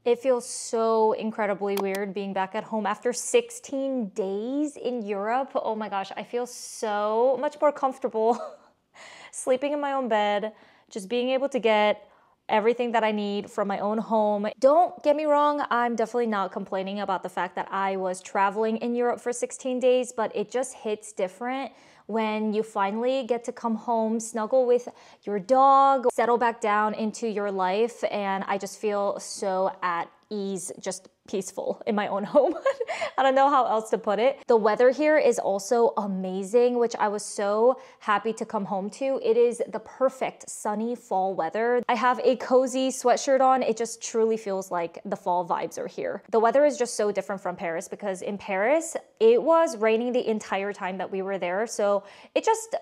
It feels so incredibly weird being back at home after 16 days in Europe. Oh my gosh, I feel so much more comfortable sleeping in my own bed, just being able to get everything that I need from my own home. Don't get me wrong, I'm definitely not complaining about the fact that I was traveling in Europe for 16 days, but it just hits different when you finally get to come home, snuggle with your dog, settle back down into your life, and I just feel so at ease, just peaceful in my own home. I don't know how else to put it. The weather here is also amazing, which I was so happy to come home to. It is the perfect sunny fall weather. I have a cozy sweatshirt on. It just truly feels like the fall vibes are here. The weather is just so different from Paris because in Paris, it was raining the entire time that we were there. So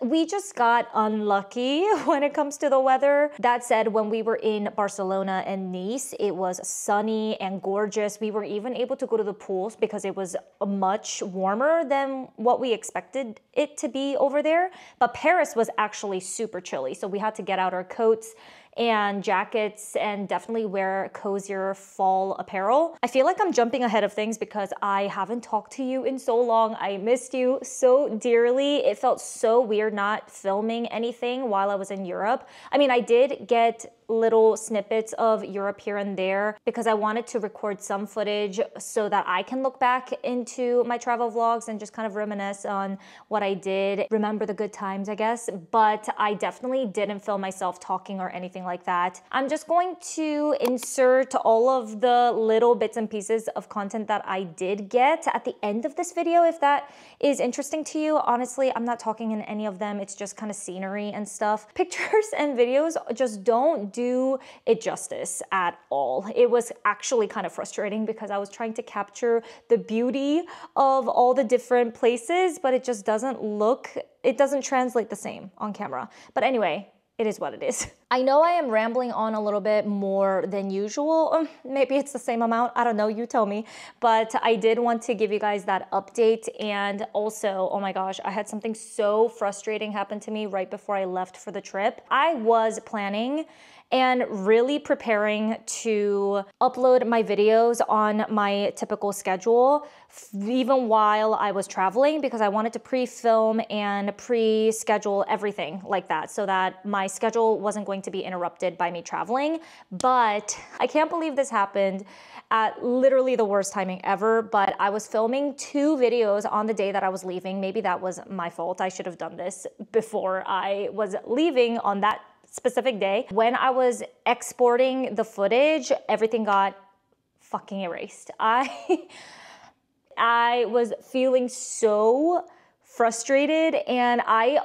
we just got unlucky when it comes to the weather. That said, when we were in Barcelona and Nice, it was sunny and gorgeous. We were even able to go to the pools because it was much warmer than what we expected it to be over there. But Paris was actually super chilly, so we had to get out our coats and jackets and definitely wear cozier fall apparel. I feel like I'm jumping ahead of things because I haven't talked to you in so long. I missed you so dearly. It felt so weird not filming anything while I was in Europe. I mean, I did get little snippets of Europe here and there because I wanted to record some footage so that I can look back into my travel vlogs and just kind of reminisce on what I did, remember the good times, I guess. But I definitely didn't film myself talking or anything like that. I'm just going to insert all of the little bits and pieces of content that I did get at the end of this video if that is interesting to you. Honestly, I'm not talking in any of them. It's just kind of scenery and stuff. Pictures and videos just don't do it justice at all. It was actually kind of frustrating because I was trying to capture the beauty of all the different places, but it just doesn't translate the same on camera. But anyway, it is what it is. I know I am rambling on a little bit more than usual. Maybe it's the same amount. I don't know. You tell me. But I did want to give you guys that update. And also, oh my gosh, I had something so frustrating happen to me right before I left for the trip. I was planning and really preparing to upload my videos on my typical schedule even while I was traveling because I wanted to pre-film and pre-schedule everything like that so that my schedule wasn't going to be interrupted by me traveling. But I can't believe this happened at literally the worst timing ever, but I was filming 2 videos on the day that I was leaving. Maybe that was my fault. I should have done this before I was leaving on that specific day. When I was exporting the footage, everything got fucking erased. I was feeling so frustrated and I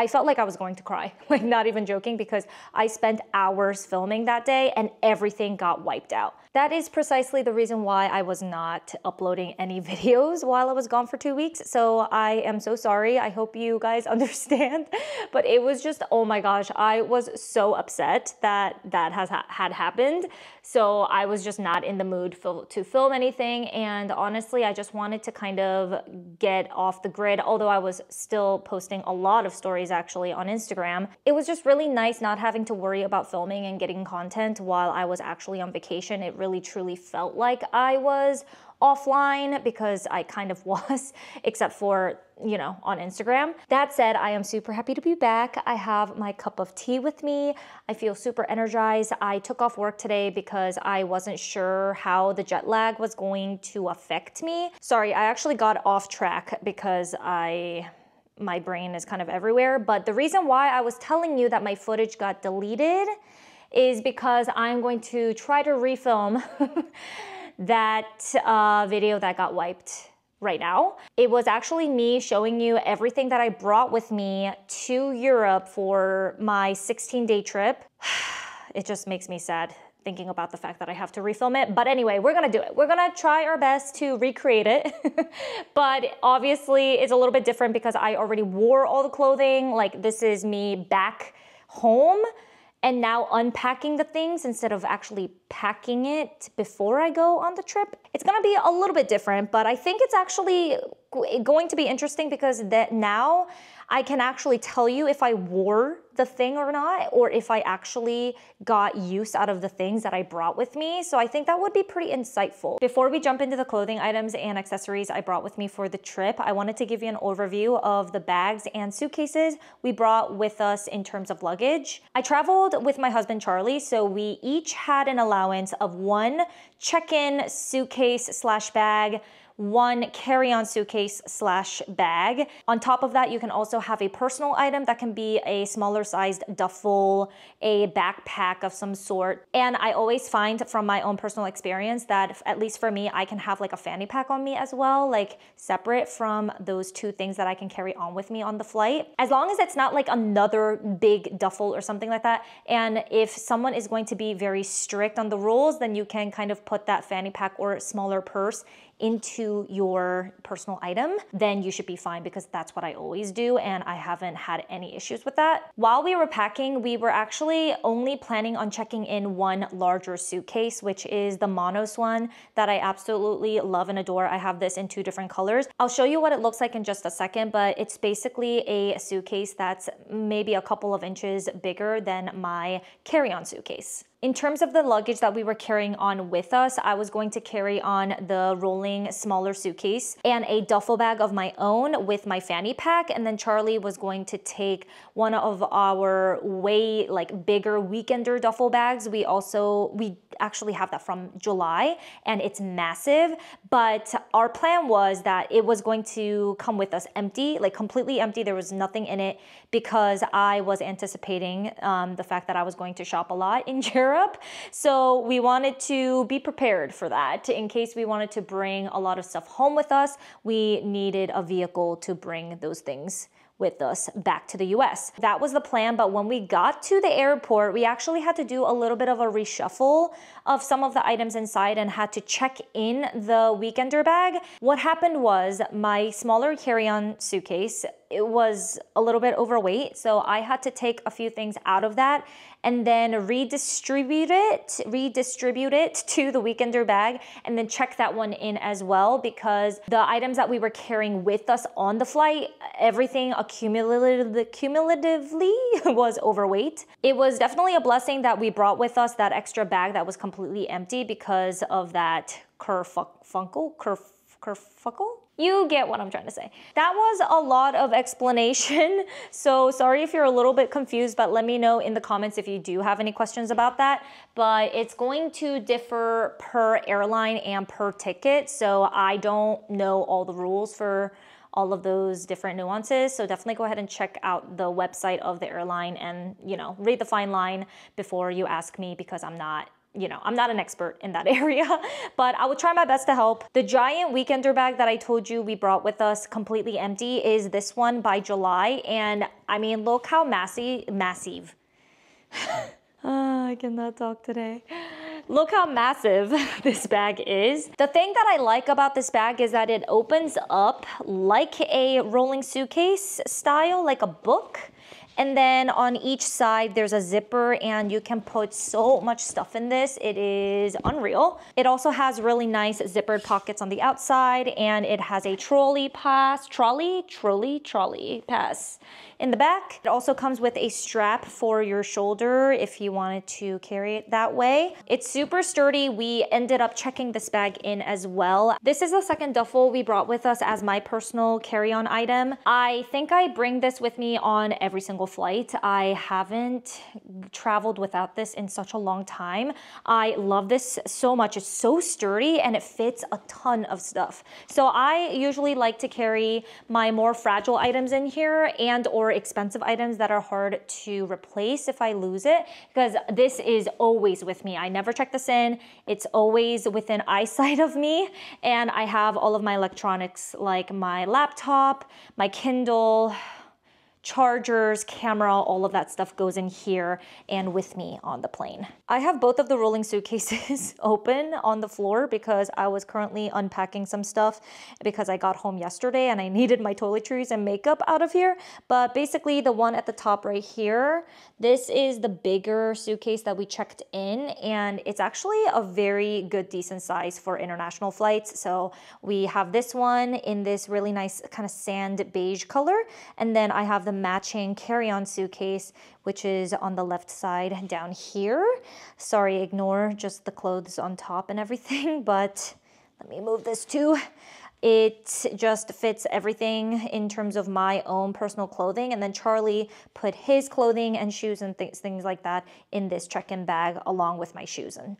felt like I was going to cry, like not even joking, because I spent hours filming that day and everything got wiped out. That is precisely the reason why I was not uploading any videos while I was gone for 2 weeks. So I am so sorry. I hope you guys understand, but it was just, oh my gosh, I was so upset that that had happened. So I was just not in the mood to film anything. And honestly, I just wanted to kind of get off the grid, although I was still posting a lot of stories actually on Instagram. It was just really nice not having to worry about filming and getting content while I was actually on vacation. It really truly felt like I was offline because I kind of was, except for, you know, on Instagram. That said, I am super happy to be back. I have my cup of tea with me. I feel super energized. I took off work today because I wasn't sure how the jet lag was going to affect me. Sorry, I actually got off track because my brain is kind of everywhere. But the reason why I was telling you that my footage got deleted is because I'm going to try to refilm that video that got wiped right now. It was actually me showing you everything that I brought with me to Europe for my 16-day trip. It just makes me sad thinking about the fact that I have to refilm it. But anyway, we're gonna do it. We're gonna try our best to recreate it. But obviously it's a little bit different because I already wore all the clothing. Like, this is me back home and now unpacking the things instead of actually packing it before I go on the trip. It's gonna be a little bit different, but I think it's actually going to be interesting because that now I can actually tell you if I wore the thing or not, or if I actually got use out of the things that I brought with me. So I think that would be pretty insightful. Before we jump into the clothing items and accessories I brought with me for the trip, I wanted to give you an overview of the bags and suitcases we brought with us in terms of luggage. I traveled with my husband Charlie, so we each had an allowance of one check-in suitcase slash bag, one carry-on suitcase slash bag. On top of that, you can also have a personal item that can be a smaller sized duffel, a backpack of some sort. And I always find from my own personal experience that, at least for me, I can have like a fanny pack on me as well, like separate from those two things that I can carry on with me on the flight. As long as it's not like another big duffel or something like that. And if someone is going to be very strict on the rules, then you can kind of put that fanny pack or smaller purse into your personal item, then you should be fine, because that's what I always do and I haven't had any issues with that. While we were packing, we were actually only planning on checking in one larger suitcase, which is the Monos one that I absolutely love and adore. I have this in 2 different colors. I'll show you what it looks like in just a second, but it's basically a suitcase that's maybe a couple of inches bigger than my carry-on suitcase. In terms of the luggage that we were carrying on with us, I was going to carry on the rolling smaller suitcase and a duffel bag of my own with my fanny pack. And then Charlie was going to take one of our way like bigger weekender duffel bags. We actually have that from July and it's massive, but our plan was that it was going to come with us empty, like completely empty. There was nothing in it, because I was anticipating the fact that I was going to shop a lot in Europe. So we wanted to be prepared for that. In case we wanted to bring a lot of stuff home with us, we needed a vehicle to bring those things with us back to the US. That was the plan, but when we got to the airport, we actually had to do a little bit of a reshuffle of some of the items inside and had to check in the weekender bag. What happened was my smaller carry-on suitcase, it was a little bit overweight, so I had to take a few things out of that and then redistribute it to the weekender bag, and then check that one in as well, because the items that we were carrying with us on the flight, everything cumulatively was overweight. It was definitely a blessing that we brought with us that extra bag that was completely empty because of that kerfuffle? You get what I'm trying to say. That was a lot of explanation. So sorry if you're a little bit confused, but let me know in the comments if you do have any questions about that. But it's going to differ per airline and per ticket. So I don't know all the rules for all of those different nuances. So definitely go ahead and check out the website of the airline and, read the fine line before you ask me, because I'm not an expert in that area, but I will try my best to help. The giant weekender bag that I told you we brought with us completely empty is this one by July. And I mean, look how massive. I cannot talk today. Look how massive this bag is. The thing that I like about this bag is that it opens up like a rolling suitcase style, like a book. And then on each side, there's a zipper and you can put so much stuff in this. It is unreal. It also has really nice zippered pockets on the outside, and it has a trolley pass in the back. It also comes with a strap for your shoulder if you wanted to carry it that way. It's super sturdy. We ended up checking this bag in as well. This is the second duffel we brought with us as my personal carry-on item. I think I bring this with me on every single flight. I haven't traveled without this in such a long time. I love this so much. It's so sturdy and it fits a ton of stuff. So I usually like to carry my more fragile items in here and or expensive items that are hard to replace if I lose it, because this is always with me. I never check this in. It's always within eyesight of me, and I have all of my electronics like my laptop, my Kindle, chargers, camera, all of that stuff goes in here and with me on the plane. I have both of the rolling suitcases open on the floor because I was currently unpacking some stuff because I got home yesterday and I needed my toiletries and makeup out of here. But basically the one at the top right here, this is the bigger suitcase that we checked in, and it's actually a very good decent size for international flights. So we have this one in this really nice kind of sand beige color, and then I have the the matching carry-on suitcase, which is on the left side down here. Sorry, ignore just the clothes on top and everything, but let me move this too. It just fits everything in terms of my own personal clothing. And then Charlie put his clothing and shoes and things like that in this check-in bag along with my shoes and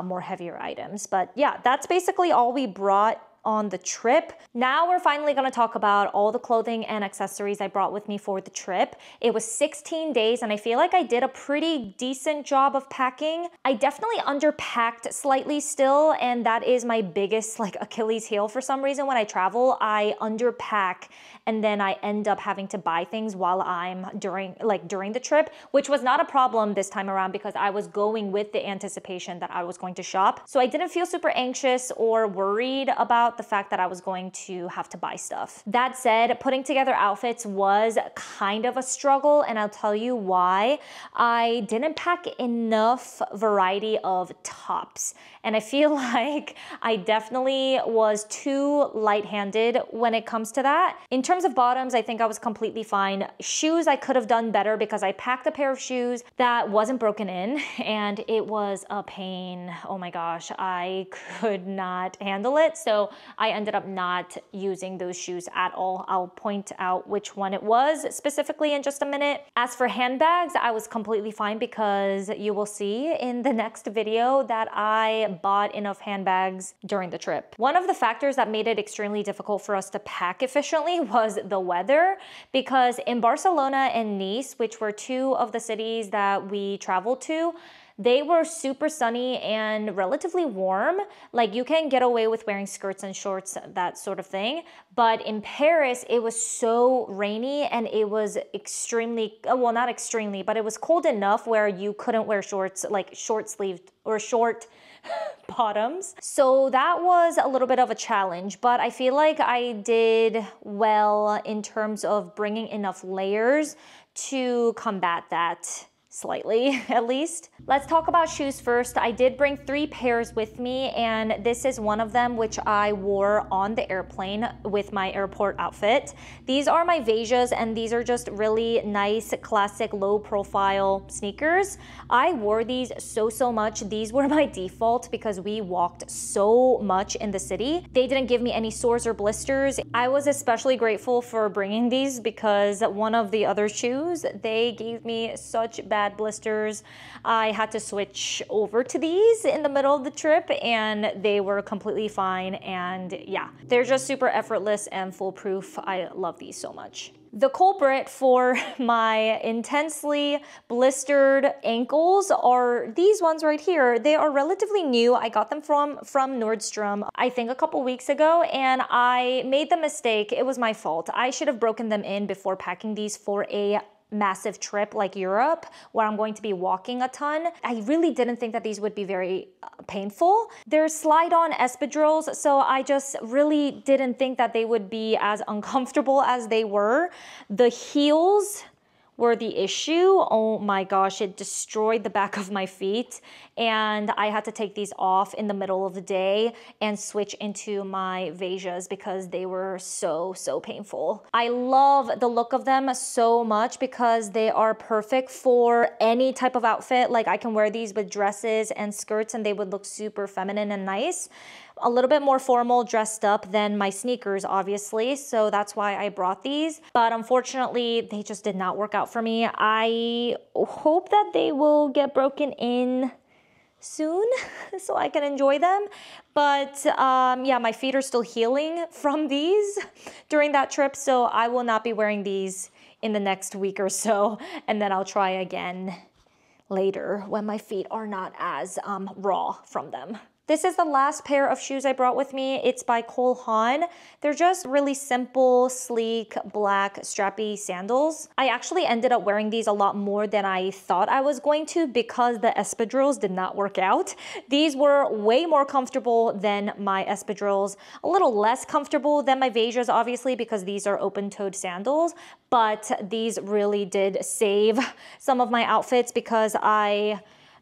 more heavier items. But yeah, that's basically all we brought on the trip. Now we're finally going to talk about all the clothing and accessories I brought with me for the trip. It was 16 days and I feel like I did a pretty decent job of packing. I definitely underpacked slightly still, and that is my biggest Achilles heel for some reason. When I travel, I underpack and then I end up having to buy things while I'm during the trip, which was not a problem this time around because I was going with the anticipation that I was going to shop. So I didn't feel super anxious or worried about the fact that I was going to have to buy stuff. That said, putting together outfits was kind of a struggle, and I'll tell you why. I didn't pack enough variety of tops, and I feel like I definitely was too light-handed when it comes to that. In terms of bottoms, I think I was completely fine. Shoes, I could have done better because I packed a pair of shoes that wasn't broken in, and it was a pain. Oh my gosh, I could not handle it. So I ended up not using those shoes at all. I'll point out which one it was specifically in just a minute. As for handbags, I was completely fine because you will see in the next video that I bought enough handbags during the trip. One of the factors that made it extremely difficult for us to pack efficiently was the weather, because in Barcelona and Nice, which were two of the cities that we traveled to, they were super sunny and relatively warm. Like, you can get away with wearing skirts and shorts, that sort of thing. But in Paris, it was so rainy and it was extremely, well, not extremely, but it was cold enough where you couldn't wear shorts, like short sleeved or short bottoms. So that was a little bit of a challenge, but I feel like I did well in terms of bringing enough layers to combat that. Slightly, at least. Let's talk about shoes first. I did bring 3 pairs with me, and this is one of them which I wore on the airplane with my airport outfit. These are my Vejas, and these are just really nice, classic, low-profile sneakers. I wore these so much. These were my default because we walked so much in the city. They didn't give me any sores or blisters. I was especially grateful for bringing these because one of the other shoes, they gave me such bad blisters. I had to switch over to these in the middle of the trip, and they were completely fine. And yeah, they're just super effortless and foolproof. I love these so much. The culprit for my intensely blistered ankles are these ones right here. They are relatively new. I got them from Nordstrom, I think a couple weeks ago, and I made the mistake. It was my fault. I should have broken them in before packing these for a massive trip like Europe, where I'm going to be walking a ton. I really didn't think that these would be very painful. They're slide-on espadrilles, so I just really didn't think that they would be as uncomfortable as they were. The heels were the issue. Oh my gosh, it destroyed the back of my feet, and I had to take these off in the middle of the day and switch into my Vejas because they were so painful. I love the look of them so much because they are perfect for any type of outfit. Like, I can wear these with dresses and skirts and they would look super feminine and nice. A little bit more formal, dressed up than my sneakers, obviously, so that's why I brought these. But unfortunately, they just did not work out for me. I hope that they will get broken in soon so I can enjoy them. But yeah, my feet are still healing from these during that trip, so I will not be wearing these in the next week or so, and then I'll try again later when my feet are not as raw from them. This is the last pair of shoes I brought with me. It's by Cole Haan. They're just really simple, sleek, black, strappy sandals. I actually ended up wearing these a lot more than I thought I was going to because the espadrilles did not work out. These were way more comfortable than my espadrilles, a little less comfortable than my Vejas, obviously, because these are open-toed sandals, but these really did save some of my outfits because I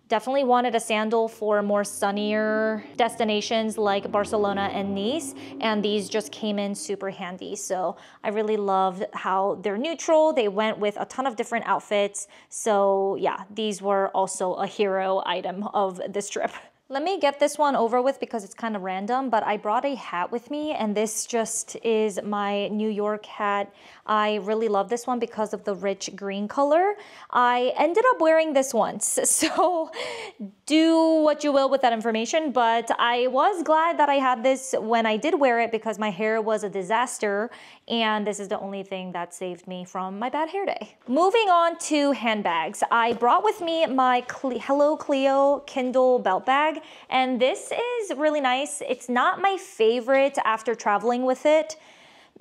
Definitely wanted a sandal for more sunnier destinations like Barcelona and Nice, and these just came in super handy. So I really loved how they're neutral. They went with a ton of different outfits. So yeah, these were also a hero item of this trip. Let me get this one over with because it's kind of random, but I brought a hat with me, and this just is my New York hat. I really love this one because of the rich green color. I ended up wearing this once, so do what you will with that information, but I was glad that I had this when I did wear it because my hair was a disaster, and this is the only thing that saved me from my bad hair day. Moving on to handbags. I brought with me my Hello Cleo Kindle belt bag. And this is really nice. It's not my favorite after traveling with it.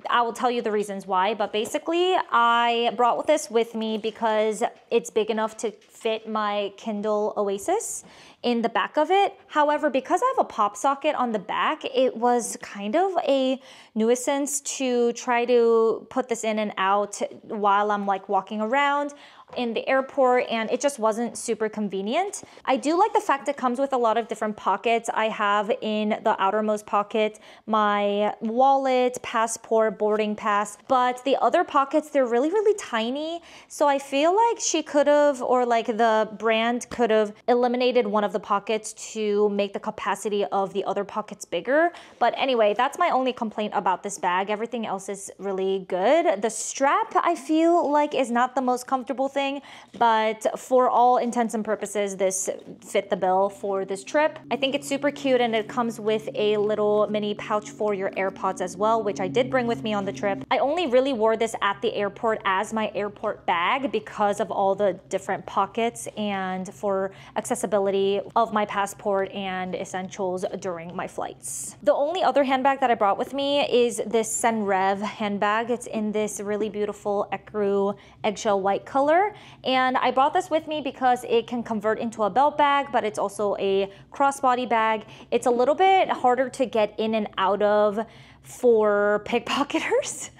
I will tell you the reasons why, but basically I brought this with me because it's big enough to fit my Kindle Oasis in the back of it. However, because I have a pop socket on the back, it was kind of a nuisance to try to put this in and out while I'm like walking around in the airport, and it just wasn't super convenient. I do like the fact it comes with a lot of different pockets. I have in the outermost pocket my wallet, passport, boarding pass, but the other pockets, they're really, really tiny. So I feel like she could have, or like the brand could have eliminated one of the pockets to make the capacity of the other pockets bigger. But anyway, that's my only complaint about this bag. Everything else is really good. The strap, I feel like, is not the most comfortable thing, but for all intents and purposes, this fit the bill for this trip. I think it's super cute, and it comes with a little mini pouch for your AirPods as well, which I did bring with me on the trip. I only really wore this at the airport as my airport bag because of all the different pockets and for accessibility of my passport and essentials during my flights. The only other handbag that I brought with me is this Senreve handbag. It's in this really beautiful ecru eggshell white color. And I brought this with me because it can convert into a belt bag, but it's also a crossbody bag. It's a little bit harder to get in and out of for pickpocketers.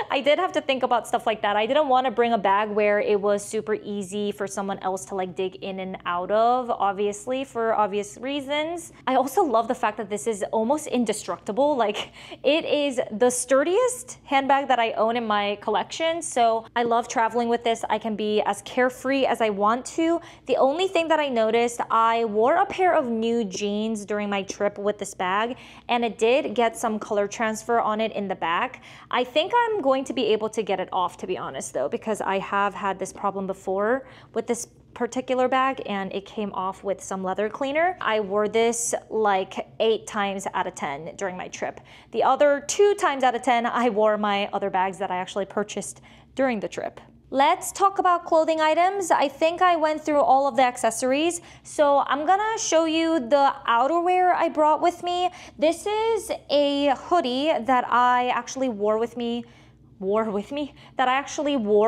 I did have to think about stuff like that. I didn't want to bring a bag where it was super easy for someone else to like dig in and out of, obviously, for obvious reasons. I also love the fact that this is almost indestructible. Like, it is the sturdiest handbag that I own in my collection. So I love traveling with this. I can be as carefree as I want to. The only thing that I noticed, I wore a pair of new jeans during my trip with this bag, and it did get some color transfer on it in the back. I think I'm going to be able to get it off, to be honest, though, because I have had this problem before with this particular bag, and it came off with some leather cleaner. I wore this like 8 times out of 10 during my trip. The other 2 times out of 10, I wore my other bags that I actually purchased during the trip. Let's talk about clothing items. I think I went through all of the accessories. So I'm gonna show you the outerwear I brought with me. This is a hoodie that I actually wore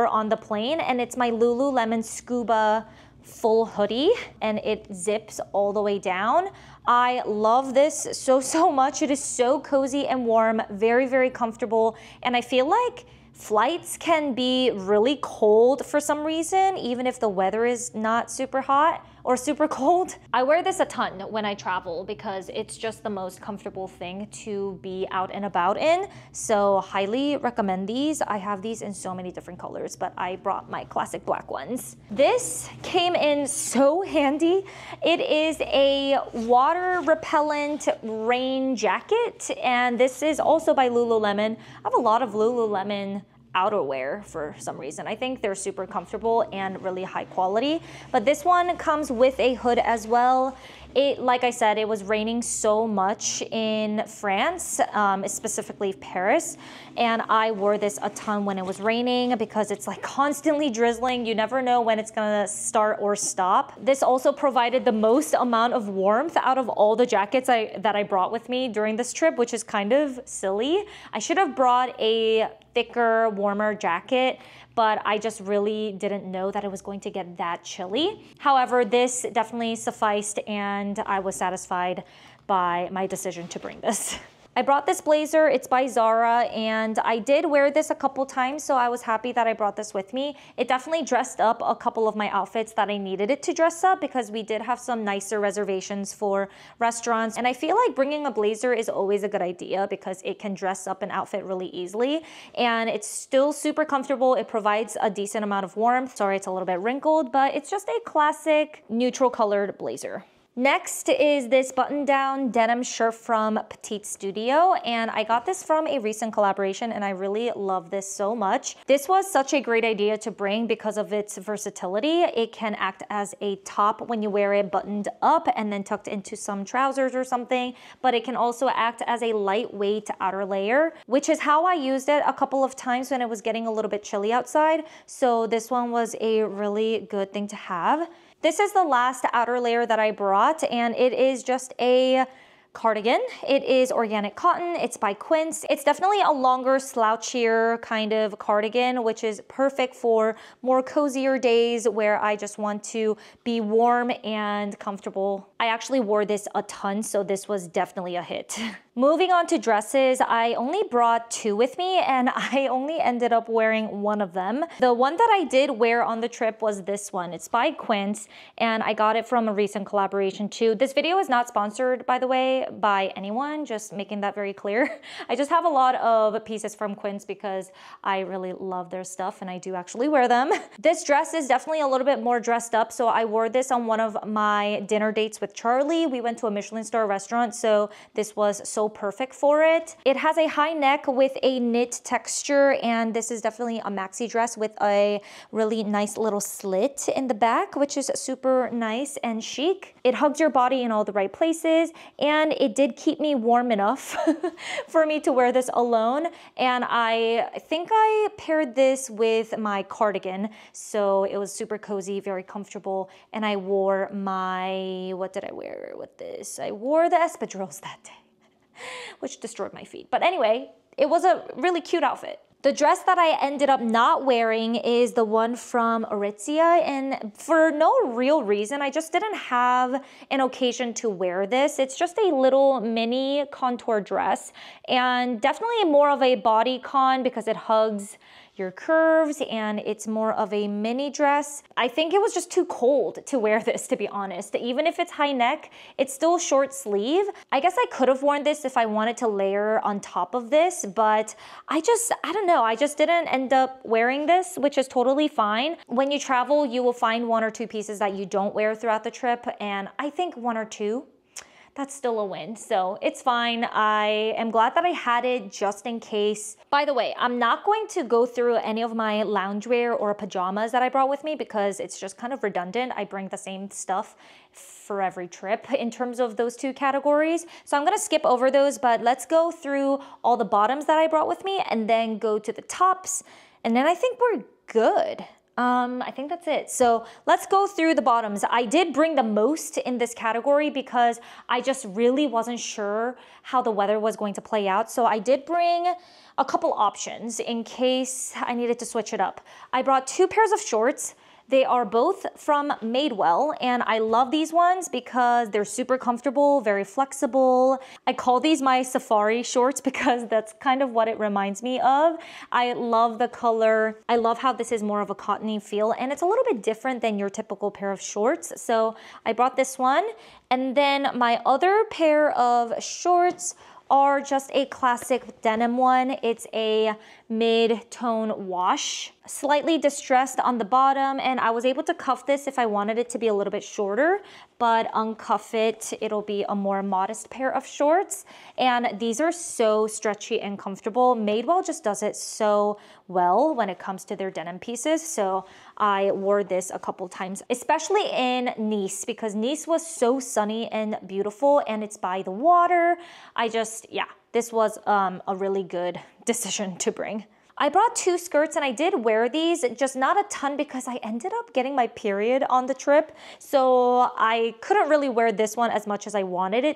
on the plane, and it's my Lululemon Scuba full hoodie, and it zips all the way down. I love this so much. It is so cozy and warm, very, very comfortable, and I feel like flights can be really cold for some reason, even if the weather is not super hot or super cold. I wear this a ton when I travel because it's just the most comfortable thing to be out and about in. So highly recommend these. I have these in so many different colors, but I brought my classic black ones. This came in so handy. It is a water repellent rain jacket, and this is also by Lululemon. I have a lot of Lululemon outerwear for some reason. I think they're super comfortable and really high quality, but this one comes with a hood as well. Like I said, it was raining so much in France, specifically Paris, and I wore this a ton when it was raining because it's like constantly drizzling. You never know when it's gonna start or stop. This also provided the most amount of warmth out of all the jackets that I brought with me during this trip, which is kind of silly. I should have brought a thicker, warmer jacket, but I just really didn't know that it was going to get that chilly. However, this definitely sufficed, and I was satisfied by my decision to bring this. I brought this blazer, it's by Zara, and I did wear this a couple times, so I was happy that I brought this with me. It definitely dressed up a couple of my outfits that I needed it to dress up because we did have some nicer reservations for restaurants, and I feel like bringing a blazer is always a good idea because it can dress up an outfit really easily, and it's still super comfortable. It provides a decent amount of warmth. Sorry, it's a little bit wrinkled, but it's just a classic neutral colored blazer. Next is this button-down denim shirt from Petite Studio, and I got this from a recent collaboration and I really love this so much. This was such a great idea to bring because of its versatility. It can act as a top when you wear it buttoned up and then tucked into some trousers or something, but it can also act as a lightweight outer layer, which is how I used it a couple of times when it was getting a little bit chilly outside. So this one was a really good thing to have. This is the last outer layer that I brought, and it is just a cardigan. It is organic cotton. It's by Quince. It's definitely a longer, slouchier kind of cardigan, which is perfect for more cozier days where I just want to be warm and comfortable. I actually wore this a ton, so this was definitely a hit. Moving on to dresses, I only brought 2 with me and I only ended up wearing one of them. The one that I did wear on the trip was this one. It's by Quince and I got it from a recent collaboration too. This video is not sponsored, by the way, by anyone, just making that very clear. I just have a lot of pieces from Quince because I really love their stuff and I do actually wear them. This dress is definitely a little bit more dressed up, so I wore this on one of my dinner dates with Charlie. We went to a Michelin star restaurant, so this was so perfect for it. It has a high neck with a knit texture, and this is definitely a maxi dress with a really nice little slit in the back, which is super nice and chic. It hugs your body in all the right places, and it did keep me warm enough for me to wear this alone. And I think I paired this with my cardigan, so it was super cozy, very comfortable, and I wore my, what did I wear with this? I wore the espadrilles that day, which destroyed my feet. But anyway, it was a really cute outfit. The dress that I ended up not wearing is the one from Aritzia, and for no real reason, I just didn't have an occasion to wear this. It's just a little mini contour dress, and definitely more of a bodycon because it hugs your curves and it's more of a mini dress. I think it was just too cold to wear this, to be honest. Even if it's high neck, it's still short sleeve. I guess I could have worn this if I wanted to layer on top of this, but I don't know, I just didn't end up wearing this, which is totally fine. When you travel, you will find 1 or 2 pieces that you don't wear throughout the trip, and I think 1 or 2, that's still a win, so it's fine. I am glad that I had it just in case. By the way, I'm not going to go through any of my loungewear or pajamas that I brought with me because it's just kind of redundant. I bring the same stuff for every trip in terms of those 2 categories. So I'm gonna skip over those, but let's go through all the bottoms that I brought with me and then go to the tops, and then I think we're good. I think that's it. So let's go through the bottoms. I did bring the most in this category because I just really wasn't sure how the weather was going to play out. So I did bring a couple options in case I needed to switch it up. I brought 2 pairs of shorts. They are both from Madewell, and I love these ones because they're super comfortable, very flexible. I call these my safari shorts because that's kind of what it reminds me of. I love the color. I love how this is more of a cottony feel, and it's a little bit different than your typical pair of shorts. So I brought this one, and then my other pair of shorts are just a classic denim one. It's a mid-tone wash, slightly distressed on the bottom, and I was able to cuff this if I wanted it to be a little bit shorter, but uncuff it, it'll be a more modest pair of shorts. And these are so stretchy and comfortable. Madewell just does it so well when it comes to their denim pieces, so I wore this a couple times, especially in Nice, because Nice was so sunny and beautiful, and it's by the water. Yeah, this was a really good decision to bring. I brought 2 skirts and I did wear these, just not a ton because I ended up getting my period on the trip. So I couldn't really wear this one as much as I wanted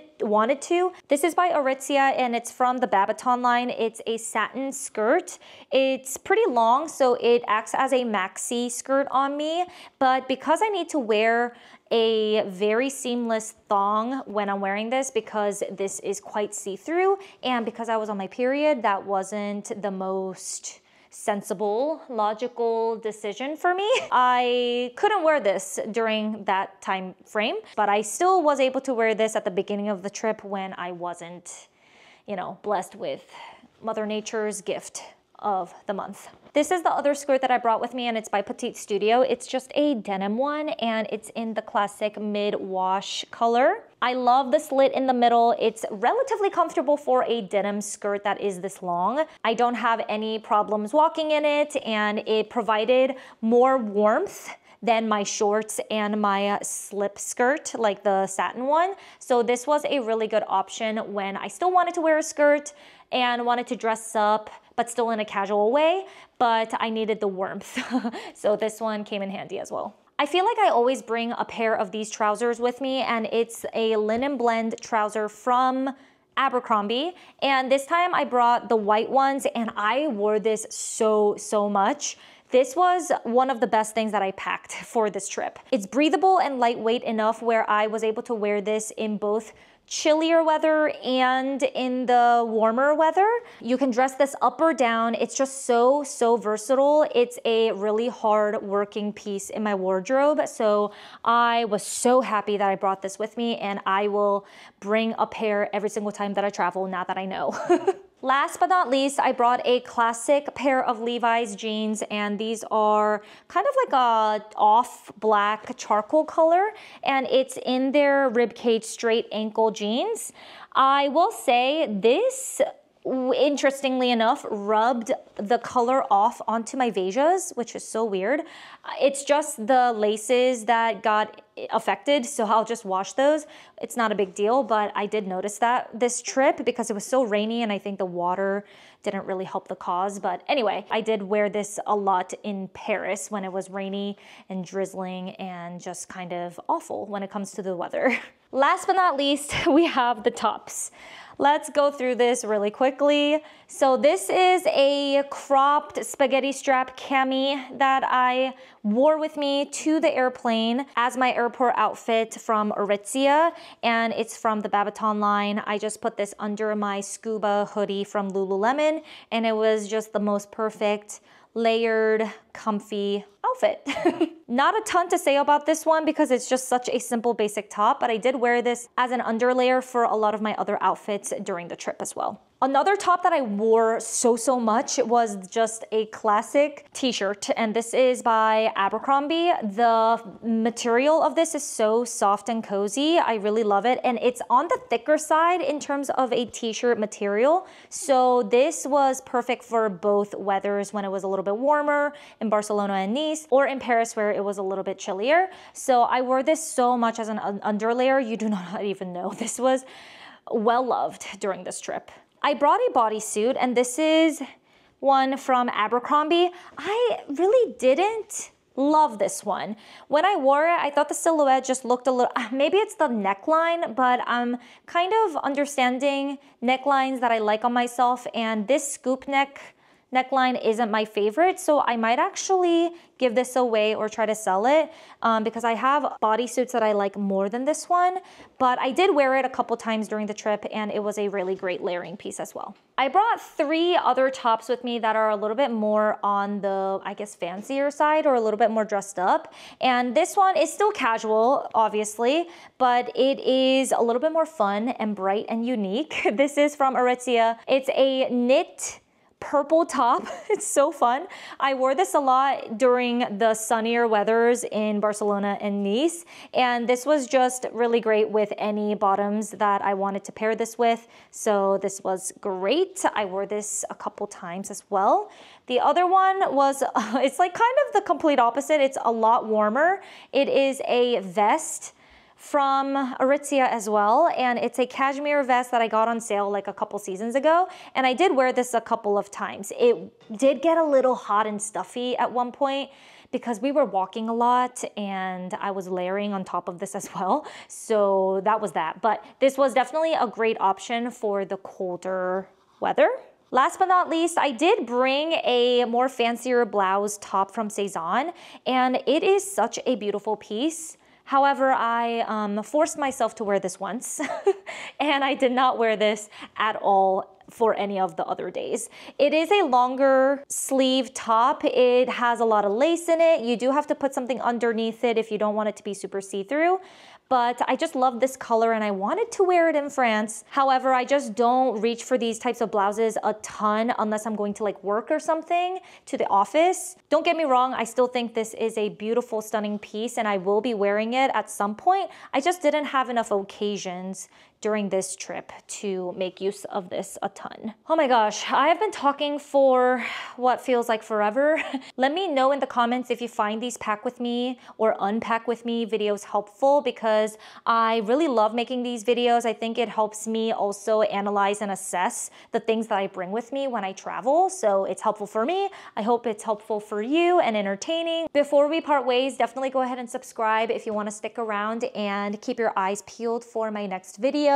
to. This is by Aritzia and it's from the Babaton line. It's a satin skirt. It's pretty long, so it acts as a maxi skirt on me. But because I need to wear a very seamless thong when I'm wearing this because this is quite see-through, and because I was on my period, that wasn't the most sensible, logical decision for me. I couldn't wear this during that time frame, but I still was able to wear this at the beginning of the trip when I wasn't, you know, blessed with Mother Nature's gift of the month. This is the other skirt that I brought with me, and it's by Petite Studio. It's just a denim one, and it's in the classic mid-wash color. I love the slit in the middle. It's relatively comfortable for a denim skirt that is this long. I don't have any problems walking in it, and it provided more warmth than my shorts and my slip skirt, like the satin one. So this was a really good option when I still wanted to wear a skirt and wanted to dress up, but still in a casual way, but I needed the warmth. So this one came in handy as well. I feel like I always bring a pair of these trousers with me, and it's a linen blend trouser from Abercrombie, and this time I brought the white ones, and I wore this so much. This was one of the best things that I packed for this trip. It's breathable and lightweight enough where I was able to wear this in both chillier weather and in the warmer weather. You can dress this up or down. It's just so versatile. It's a really hard working piece in my wardrobe. So I was so happy that I brought this with me, and I will bring a pair every single time that I travel now that I know. Last but not least, I brought a classic pair of Levi's jeans, and these are kind of like a off black charcoal color, and it's in their ribcage straight ankle jeans. I will say this, interestingly enough, rubbed the color off onto my Vasias, which is so weird. It's just the laces that got affected, so I'll just wash those. It's not a big deal, but I did notice that this trip because it was so rainy, and I think the water didn't really help the cause. But anyway, I did wear this a lot in Paris when it was rainy and drizzling and just kind of awful when it comes to the weather. Last but not least, we have the tops. Let's go through this really quickly. So this is a cropped spaghetti strap cami that I wore with me to the airplane as my airport outfit from Aritzia, and it's from the Babaton line. I just put this under my scuba hoodie from Lululemon, and it was just the most perfect layered, comfy outfit. Not a ton to say about this one because it's just such a simple basic top, but I did wear this as an underlayer for a lot of my other outfits during the trip as well. Another top that I wore so much was just a classic t-shirt, and this is by Abercrombie. The material of this is so soft and cozy. I really love it, and it's on the thicker side in terms of a t-shirt material. So this was perfect for both weathers, when it was a little bit warmer in Barcelona and Nice, or in Paris where it was a little bit chillier. So I wore this so much as an underlayer. You do not even know. This was well loved during this trip. I brought a bodysuit, and this is one from Abercrombie. I really didn't love this one. When I wore it, I thought the silhouette just looked a little, maybe it's the neckline, but I'm kind of understanding necklines that I like on myself, and this scoop neckline isn't my favorite, so I might actually give this away or try to sell it because I have bodysuits that I like more than this one, but I did wear it a couple times during the trip, and it was a really great layering piece as well. I brought 3 other tops with me that are a little bit more on the, I guess, fancier side or a little bit more dressed up, and this one is still casual, obviously, but it is a little bit more fun and bright and unique. This is from Aritzia. It's a knit purple top. It's so fun. I wore this a lot during the sunnier weathers in Barcelona and Nice, and this was just really great with any bottoms that I wanted to pair this with, so this was great. I wore this a couple times as well. The other one was, it's like kind of the complete opposite. It's a lot warmer. It is a vest from Aritzia as well, and it's a cashmere vest that I got on sale like a couple seasons ago, and I did wear this a couple of times. It did get a little hot and stuffy at one point because we were walking a lot and I was layering on top of this as well, so that was that. But this was definitely a great option for the colder weather. Last but not least, I did bring a more fancier blouse top from Cezanne, and it is such a beautiful piece. However, I forced myself to wear this once and I did not wear this at all for any of the other days. It is a longer sleeve top. It has a lot of lace in it. You do have to put something underneath it if you don't want it to be super see-through. But I just love this color and I wanted to wear it in France. However, I just don't reach for these types of blouses a ton unless I'm going to like work or something to the office. Don't get me wrong, I still think this is a beautiful, stunning piece and I will be wearing it at some point. I just didn't have enough occasions during this trip to make use of this a ton. Oh my gosh, I have been talking for what feels like forever. Let me know in the comments if you find these pack with me or unpack with me videos helpful, because I really love making these videos. I think it helps me also analyze and assess the things that I bring with me when I travel. So it's helpful for me. I hope it's helpful for you and entertaining. Before we part ways, definitely go ahead and subscribe if you want to stick around and keep your eyes peeled for my next video,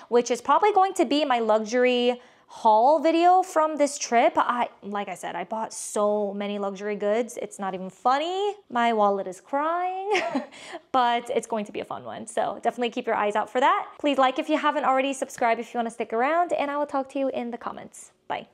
which is probably going to be my luxury haul video from this trip. Like I said, I bought so many luxury goods. It's not even funny. My wallet is crying, but it's going to be a fun one. So definitely keep your eyes out for that. Please like if you haven't already, subscribe if you want to stick around, and I will talk to you in the comments. Bye.